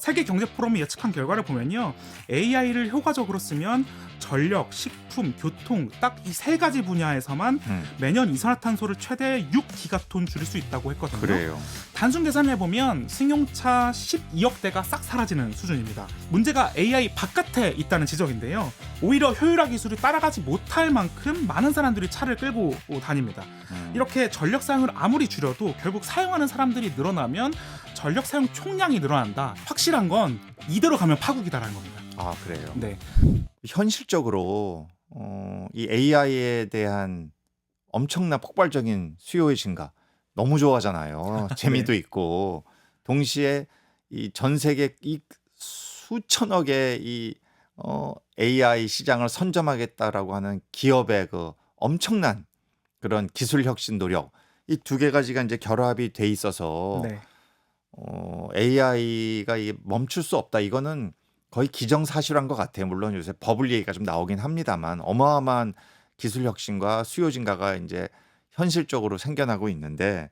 세계 경제 포럼이 예측한 결과를 보면요. AI를 효과적으로 쓰면 전력, 식품, 교통 딱 이 세 가지 분야에서만 매년 이산화탄소를 최대 6기가톤 줄일 수 있다고 했거든요. 그래요. 단순 계산을 해보면 승용차 12억 대가 싹 사라지는 수준입니다. 문제가 AI 바깥에 있다는 지적인데요. 오히려 효율화 기술이 따라가지 못할 만큼 많은 사람들이 차를 끌고 다닙니다. 이렇게 전력 사용을 아무리 줄여도 결국 사용하는 사람들이 늘어나면 전력 사용 총량이 늘어난다. 확실한 건 이대로 가면 파국이다라는 겁니다. 아, 그래요. 네, 현실적으로 이 AI에 대한 엄청난 폭발적인 수요의 증가 너무 좋아하잖아요. 재미도 있고 동시에 이 전 세계 이 수천억의 이 AI 시장을 선점하겠다라고 하는 기업의 그 엄청난 그런 기술 혁신 노력 이 두 개 가지가 이제 결합이 돼 있어서 네, AI가 멈출 수 없다. 이거는 거의 기정사실한 것 같아요. 물론 요새 버블 얘기가 좀 나오긴 합니다만 어마어마한 기술 혁신과 수요 증가가 이제 현실적으로 생겨나고 있는데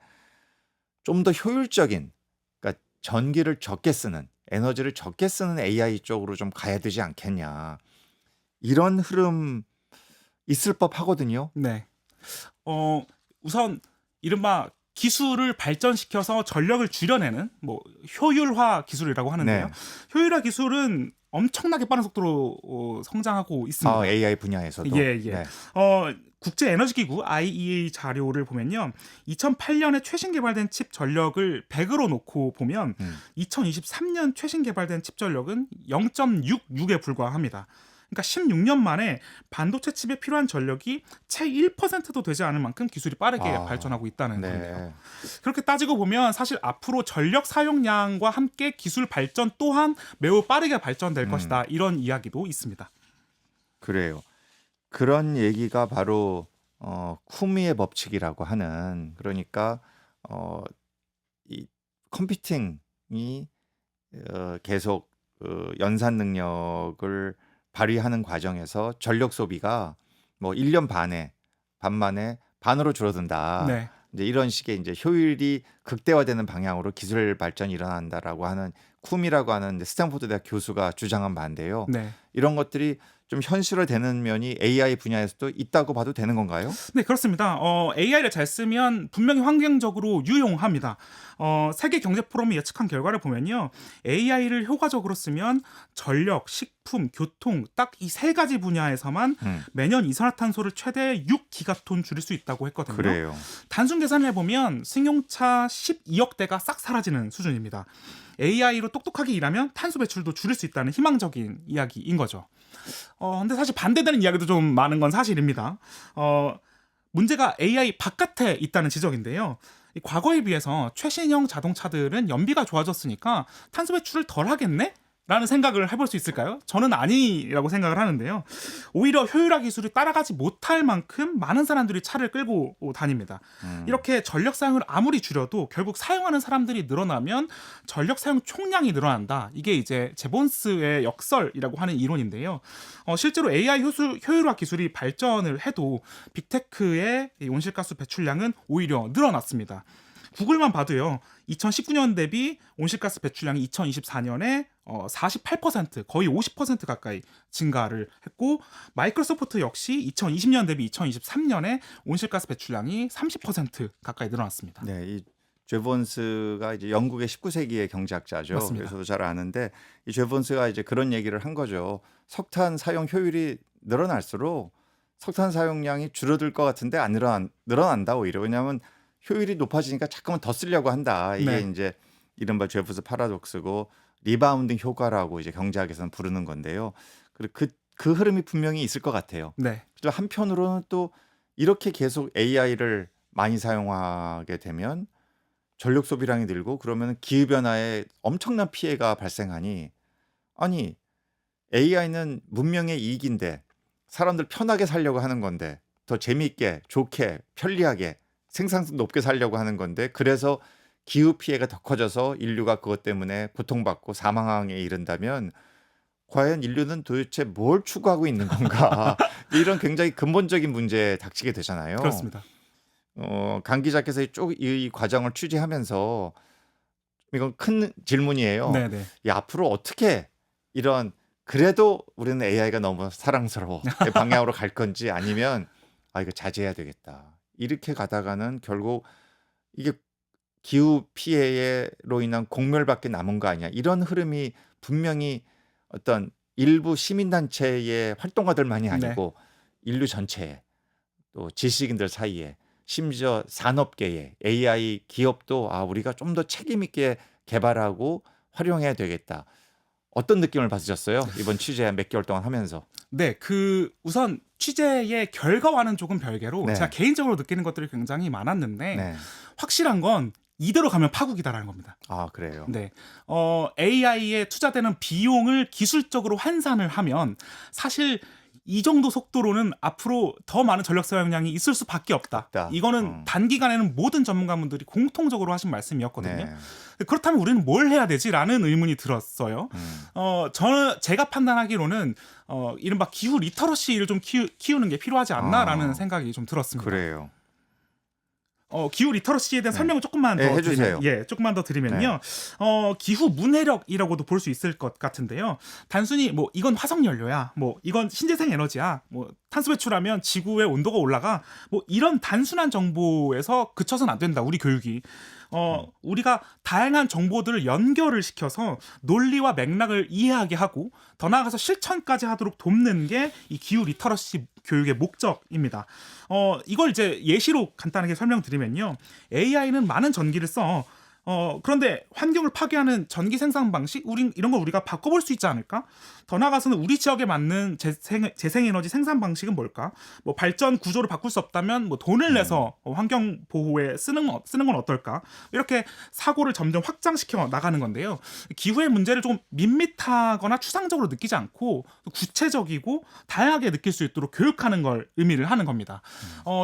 좀 더 효율적인, 그러니까 전기를 적게 쓰는, 에너지를 적게 쓰는 AI 쪽으로 좀 가야 되지 않겠냐. 이런 흐름 있을 법 하거든요. 네. 우선 이른바 기술을 발전시켜서 전력을 줄여내는 뭐 효율화 기술이라고 하는데요. 네. 효율화 기술은 엄청나게 빠른 속도로 성장하고 있습니다. AI 분야에서도. 예, 예. 네. 국제 에너지 기구 IEA 자료를 보면요. 2008년에 최신 개발된 칩 전력을 100으로 놓고 보면 2023년 최신 개발된 칩 전력은 0.66에 불과합니다. 그러니까 16년 만에 반도체 칩에 필요한 전력이 채 1%도 되지 않을 만큼 기술이 빠르게 아, 발전하고 있다는 네. 건데요. 그렇게 따지고 보면 사실 앞으로 전력 사용량과 함께 기술 발전 또한 매우 빠르게 발전될 것이다. 이런 이야기도 있습니다. 그래요. 그런 얘기가 바로 쿠미의 법칙이라고 하는, 그러니까 이 컴퓨팅이 계속 연산 능력을 발휘하는 과정에서 전력 소비가 뭐 1년 반 만에 반으로 줄어든다. 네. 이제 이런 식의 이제 효율이 극대화되는 방향으로 기술 발전이 일어난다라고 하는 쿰이라고 하는 스탠포드 대학 교수가 주장한 바인데요. 네. 이런 것들이 좀 현실화되는 면이 AI 분야에서도 있다고 봐도 되는 건가요? 네, 그렇습니다. AI를 잘 쓰면 분명히 환경적으로 유용합니다. 세계 경제 포럼이 예측한 결과를 보면요. AI를 효과적으로 쓰면 전력, 식품, 교통 딱 이 세 가지 분야에서만 매년 이산화탄소를 최대 6기가톤 줄일 수 있다고 했거든요. 그래요. 단순 계산을 해보면 승용차 12억 대가 싹 사라지는 수준입니다. AI로 똑똑하게 일하면 탄소 배출도 줄일 수 있다는 희망적인 이야기인 거죠. 근데 사실 반대되는 이야기도 좀 많은 건 사실입니다. 문제가 AI 바깥에 있다는 지적인데요. 이 과거에 비해서 최신형 자동차들은 연비가 좋아졌으니까 탄소 배출을 덜 하겠네? 라는 생각을 해볼 수 있을까요? 저는 아니라고 생각을 하는데요. 오히려 효율화 기술이 따라가지 못할 만큼 많은 사람들이 차를 끌고 다닙니다. 이렇게 전력 사용을 아무리 줄여도 결국 사용하는 사람들이 늘어나면 전력 사용 총량이 늘어난다. 이게 이제 제본스의 역설이라고 하는 이론인데요. 실제로 AI 효율화 기술이 발전을 해도 빅테크의 이 온실가스 배출량은 오히려 늘어났습니다. 구글만 봐도요. 2019년 대비 온실가스 배출량이 2024년에 48% 거의 50% 가까이 증가를 했고 마이크로소프트 역시 2020년 대비 2023년에 온실가스 배출량이 30% 가까이 늘어났습니다. 네, 이 죄본스가 이제 영국의 19세기의 경제학자죠. 맞습니다. 그래서 잘 아는데 이 죄본스가 이제 그런 얘기를 한 거죠. 석탄 사용 효율이 늘어날수록 석탄 사용량이 줄어들 것 같은데 안 늘어난다 오히려. 왜냐하면 효율이 높아지니까 자꾸만 더 쓰려고 한다. 이게 네. 이제 이른바 죄본스 파라독스고 리바운딩 효과라고 이제 경제학에서는 부르는 건데요. 그리고 그 흐름이 분명히 있을 것 같아요. 네. 또 한편으로는 또 이렇게 계속 AI를 많이 사용하게 되면 전력 소비량이 늘고 그러면 기후 변화에 엄청난 피해가 발생하니, 아니 AI는 문명의 이익인데 사람들 편하게 살려고 하는 건데 더 재미있게 좋게 편리하게 생산성 높게 살려고 하는 건데, 그래서 기후 피해가 더 커져서 인류가 그것 때문에 고통받고 사망에 이른다면 과연 인류는 도대체 뭘 추구하고 있는 건가? 이런 굉장히 근본적인 문제에 닥치게 되잖아요. 그렇습니다. 강 기자께서 쭉 이 과정을 취재하면서 이건 큰 질문이에요. 네네. 이 앞으로 어떻게 이런 그래도 우리는 AI가 너무 사랑스러워 이 방향으로 갈 건지 아니면 아 이거 자제해야 되겠다. 이렇게 가다가는 결국 이게 기후 피해로 인한 공멸밖에 남은 거 아니야. 이런 흐름이 분명히 어떤 일부 시민단체의 활동가들만이 네. 아니고 인류 전체에 또 지식인들 사이에 심지어 산업계에 AI 기업도 아 우리가 좀 더 책임 있게 개발하고 활용해야 되겠다. 어떤 느낌을 받으셨어요? 이번 취재 몇 개월 동안 하면서. 네. 우선 취재의 결과와는 조금 별개로 제가 네. 개인적으로 느끼는 것들이 굉장히 많았는데 네. 확실한 건 이대로 가면 파국이다라는 겁니다. 아 그래요. 네. AI에 투자되는 비용을 기술적으로 환산을 하면 사실 이 정도 속도로는 앞으로 더 많은 전력 사용량이 있을 수밖에 없다. 없다. 이거는 단기간에는 모든 전문가분들이 공통적으로 하신 말씀이었거든요. 네. 그렇다면 우리는 뭘 해야 되지라는 의문이 들었어요. 제가 판단하기로는 이른바 기후 리터러시를 좀 키우는 게 필요하지 않나라는 아. 생각이 좀 들었습니다. 그래요. 기후 리터러시에 대한 네. 설명을 조금만 더 네, 해주세요. 조금만 더 드리면요. 기후 문해력이라고도 볼 수 있을 것 같은데요. 단순히 뭐 이건 화석 연료야, 뭐 이건 신재생 에너지야, 뭐 탄소 배출하면 지구의 온도가 올라가, 뭐 이런 단순한 정보에서 그쳐서는 안 된다. 우리 교육이. 우리가 다양한 정보들을 연결을 시켜서 논리와 맥락을 이해하게 하고 더 나아가서 실천까지 하도록 돕는 게 이 기후 리터러시 교육의 목적입니다. 이걸 이제 예시로 간단하게 설명드리면요. AI는 많은 전기를 써. 그런데 환경을 파괴하는 전기 생산 방식, 이런 걸 우리가 바꿔볼 수 있지 않을까? 더 나아가서는 우리 지역에 맞는 재생에너지 생산 방식은 뭘까? 뭐 발전 구조를 바꿀 수 없다면 뭐 돈을 내서 환경 보호에 쓰는 건 어떨까? 이렇게 사고를 점점 확장시켜 나가는 건데요. 기후의 문제를 좀 밋밋하거나 추상적으로 느끼지 않고 구체적이고 다양하게 느낄 수 있도록 교육하는 걸 의미를 하는 겁니다.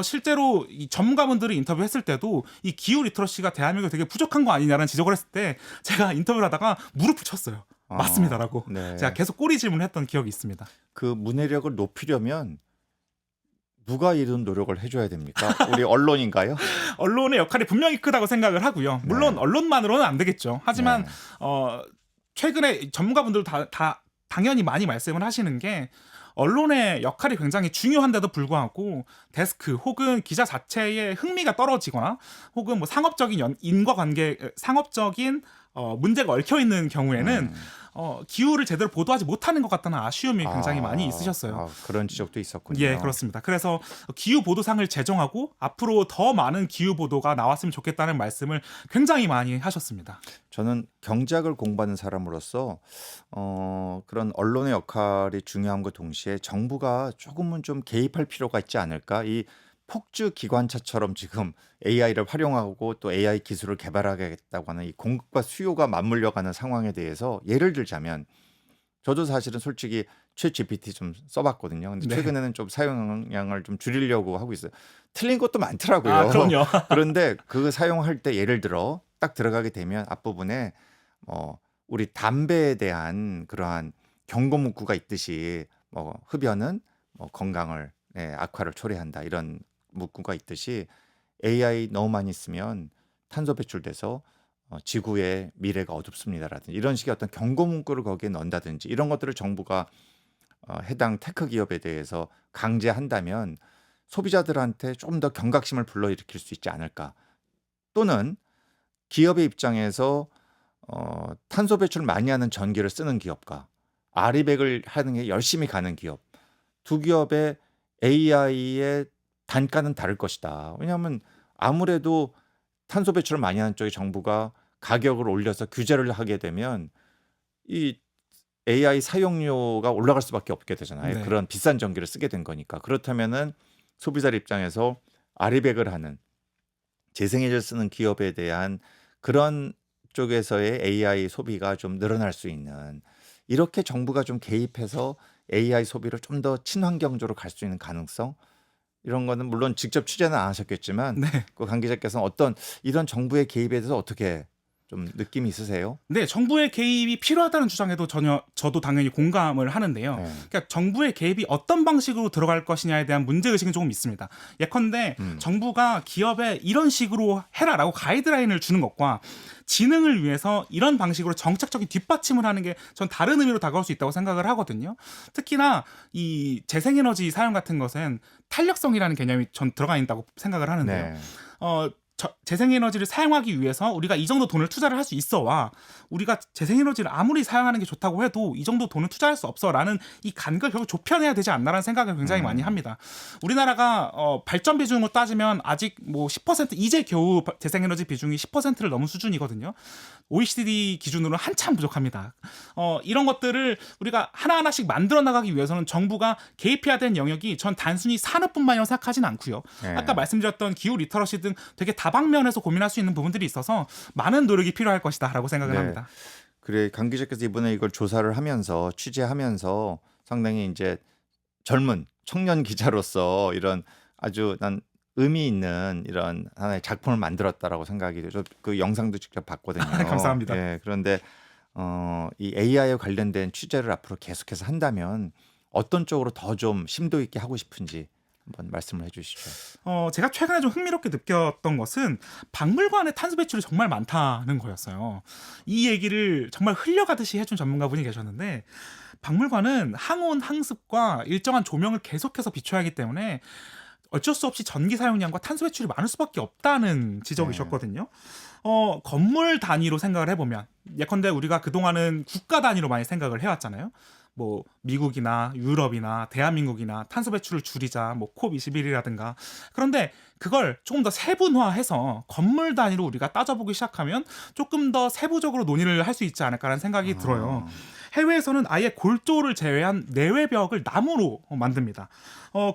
실제로 이 전문가분들을 인터뷰했을 때도 이 기후 리터러시가 대한민국에 되게 부족한 거 아니냐라는 지적을 했을 때 제가 인터뷰를 하다가 무릎을 쳤어요. 맞습니다라고. 네. 제가 계속 꼬리 질문을 했던 기억이 있습니다. 그 문해력을 높이려면 누가 이런 노력을 해줘야 됩니까? 우리 언론인가요? 언론의 역할이 분명히 크다고 생각을 하고요. 물론 네. 언론만으로는 안 되겠죠. 하지만 네. 최근에 전문가분들도 다 당연히 많이 말씀을 하시는 게 언론의 역할이 굉장히 중요한데도 불구하고 데스크 혹은 기자 자체의 흥미가 떨어지거나 혹은 뭐 상업적인 인과관계, 상업적인 문제가 얽혀 있는 경우에는 기후를 제대로 보도하지 못하는 것 같다는 아쉬움이 굉장히 많이 있으셨어요. 그런 지적도 있었군요. 예, 그렇습니다. 그래서 기후 보도상을 제정하고 앞으로 더 많은 기후 보도가 나왔으면 좋겠다는 말씀을 굉장히 많이 하셨습니다. 저는 경제학을 공부하는 사람으로서 그런 언론의 역할이 중요함과 동시에 정부가 조금은 좀 개입할 필요가 있지 않을까? 이 폭주 기관차처럼 지금 AI를 활용하고 또 AI 기술을 개발하겠다고 하는 이 공급과 수요가 맞물려가는 상황에 대해서 예를 들자면 저도 사실은 솔직히 챗 GPT 좀 써봤거든요. 근데 네. 최근에는 좀 사용량을 좀 줄이려고 하고 있어요. 틀린 것도 많더라고요. 아, 그럼요. 그런데 그 사용할 때 예를 들어 딱 들어가게 되면 앞부분에 우리 담배에 대한 그러한 경고 문구가 있듯이 뭐 흡연은 뭐 건강을 악화를 초래한다 이런 문구가 있듯이 AI 너무 많이 쓰면 탄소 배출돼서 지구의 미래가 어둡습니다라든지 이런 식의 어떤 경고 문구를 거기에 넣는다든지 이런 것들을 정부가 해당 테크 기업에 대해서 강제한다면 소비자들한테 좀 더 경각심을 불러일으킬 수 있지 않을까. 또는 기업의 입장에서 탄소 배출 많이 하는 전기를 쓰는 기업과 아리백을 하는 게 열심히 가는 기업 두 기업의 AI의 단가는 다를 것이다. 왜냐하면 아무래도 탄소 배출을 많이 하는 쪽에 정부가 가격을 올려서 규제를 하게 되면 이 AI 사용료가 올라갈 수밖에 없게 되잖아요. 네. 그런 비싼 전기를 쓰게 된 거니까. 그렇다면은 소비자 입장에서 아리백을 하는 재생에너지를 쓰는 기업에 대한 그런 쪽에서의 AI 소비가 좀 늘어날 수 있는 이렇게 정부가 좀 개입해서 AI 소비를 좀 더 친환경적으로 갈 수 있는 가능성 이런 거는 물론 직접 취재는 안 하셨겠지만 네. 그 관계자께서는 어떤 이런 정부의 개입에 대해서 어떻게 좀 느낌이 있으세요? 네, 정부의 개입이 필요하다는 주장에도 저도 당연히 공감을 하는데요. 네. 그러니까 정부의 개입이 어떤 방식으로 들어갈 것이냐에 대한 문제의식은 조금 있습니다. 예컨대 정부가 기업에 이런 식으로 해라라고 가이드라인을 주는 것과 진흥을 위해서 이런 방식으로 정책적인 뒷받침을 하는 게 전 다른 의미로 다가올 수 있다고 생각을 하거든요. 특히나 이 재생에너지 사용 같은 것은 탄력성이라는 개념이 전 들어가 있다고 생각을 하는데요. 네. 재생에너지를 사용하기 위해서 우리가 이 정도 돈을 투자를 할 수 있어와 우리가 재생에너지를 아무리 사용하는 게 좋다고 해도 이 정도 돈을 투자할 수 없어라는 이 간격을 결국 좁혀내야 되지 않나라는 생각을 굉장히 많이 합니다. 우리나라가 발전 비중으로 따지면 아직 뭐 10% 이제 겨우 재생에너지 비중이 10%를 넘은 수준이거든요. OECD 기준으로 한참 부족합니다. 이런 것들을 우리가 하나하나씩 만들어 나가기 위해서는 정부가 개입해야 되는 영역이 전 단순히 산업뿐만이라고 생각하진 않고요. 네. 아까 말씀드렸던 기후 리터러시 등 되게 다방면에서 고민할 수 있는 부분들이 있어서 많은 노력이 필요할 것이다라고 생각을 네. 합니다. 그래 강 기자께서 이번에 이걸 조사를 하면서 취재하면서 상당히 이제 젊은 청년 기자로서 이런 아주 난 의미 있는 이런 하나의 작품을 만들었다라고 생각이 돼요. 저 그 영상도 직접 봤거든요. 감사합니다. 예, 그런데 이 AI에 관련된 취재를 앞으로 계속해서 한다면 어떤 쪽으로 더 좀 심도 있게 하고 싶은지 한번 말씀을 해주시죠. 제가 최근에 좀 흥미롭게 느꼈던 것은 박물관의 탄소 배출이 정말 많다는 거였어요. 이 얘기를 정말 흘려가듯이 해준 전문가분이 계셨는데 박물관은 항온, 항습과 일정한 조명을 계속해서 비춰야 하기 때문에 어쩔 수 없이 전기 사용량과 탄소 배출이 많을 수밖에 없다는 지적이셨거든요. 건물 단위로 생각을 해보면 예컨대 우리가 그동안은 국가 단위로 많이 생각을 해왔잖아요. 뭐 미국이나 유럽이나 대한민국이나 탄소 배출을 줄이자 뭐 콥21이라든가 그런데 그걸 조금 더 세분화해서 건물 단위로 우리가 따져보기 시작하면 조금 더 세부적으로 논의를 할 수 있지 않을까라는 생각이 들어요. 해외에서는 아예 골조를 제외한 내외벽을 나무로 만듭니다.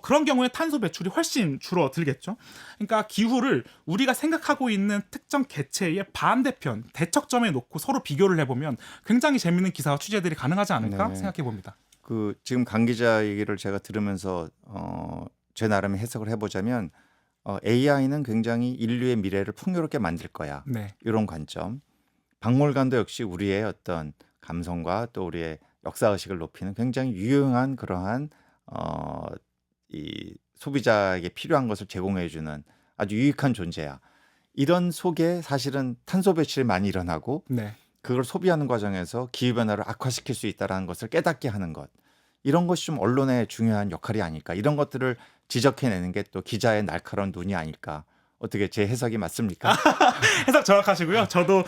그런 경우에 탄소 배출이 훨씬 줄어들겠죠. 그러니까 기후를 우리가 생각하고 있는 특정 개체의 반대편, 대척점에 놓고 서로 비교를 해보면 굉장히 재미있는 기사와 취재들이 가능하지 않을까 네. 생각해 봅니다. 그 지금 강 기자 얘기를 제가 들으면서 제 나름의 해석을 해보자면 AI는 굉장히 인류의 미래를 풍요롭게 만들 거야. 네. 이런 관점. 박물관도 역시 우리의 어떤 감성과 또 우리의 역사 의식을 높이는 굉장히 유용한 그러한 이 소비자에게 필요한 것을 제공해주는 아주 유익한 존재야. 이런 속에 사실은 탄소 배출이 많이 일어나고 네. 그걸 소비하는 과정에서 기후변화를 악화시킬 수 있다는 것을 깨닫게 하는 것. 이런 것이 좀 언론의 중요한 역할이 아닐까. 이런 것들을 지적해내는 게 또 기자의 날카로운 눈이 아닐까. 어떻게 제 해석이 맞습니까? 해석 정확하시고요. 저도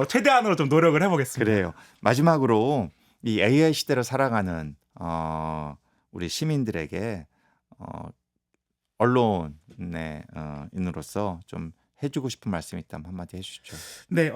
최대한으로 좀 노력을 해보겠습니다. 그래요. 마지막으로 이 AI 시대를 살아가는 우리 시민들에게 언론의 인으로서 좀 해주고 싶은 말씀이 있다면 한마디 해주시죠. 네,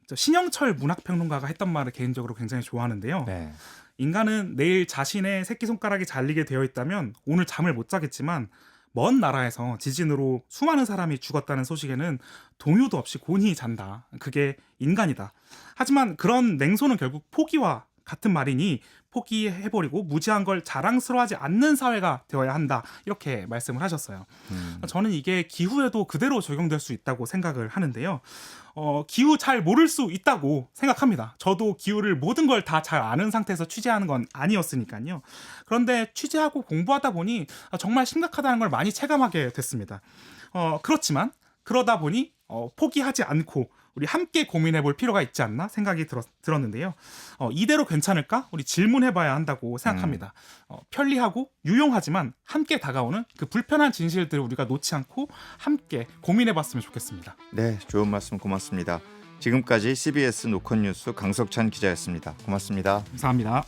저 신영철 문학평론가가 했던 말을 개인적으로 굉장히 좋아하는데요. 네. 인간은 내일 자신의 새끼손가락이 잘리게 되어 있다면 오늘 잠을 못 자겠지만 먼 나라에서 지진으로 수많은 사람이 죽었다는 소식에는 동요도 없이 곤히 잔다. 그게 인간이다. 하지만 그런 냉소는 결국 포기와 같은 말이니 포기해버리고 무지한 걸 자랑스러워하지 않는 사회가 되어야 한다. 이렇게 말씀을 하셨어요. 저는 이게 기후에도 그대로 적용될 수 있다고 생각을 하는데요. 기후 잘 모를 수 있다고 생각합니다. 저도 기후를 모든 걸 다 잘 아는 상태에서 취재하는 건 아니었으니까요. 그런데 취재하고 공부하다 보니 정말 심각하다는 걸 많이 체감하게 됐습니다. 그렇지만 그러다 보니 포기하지 않고 우리 함께 고민해 볼 필요가 있지 않나 생각이 들었는데요. 이대로 괜찮을까? 우리 질문해봐야 한다고 생각합니다. 편리하고 유용하지만 함께 다가오는 그 불편한 진실들을 우리가 놓지 않고 함께 고민해봤으면 좋겠습니다. 네, 좋은 말씀 고맙습니다. 지금까지 CBS 노컷뉴스 강석찬 기자였습니다. 고맙습니다. 감사합니다.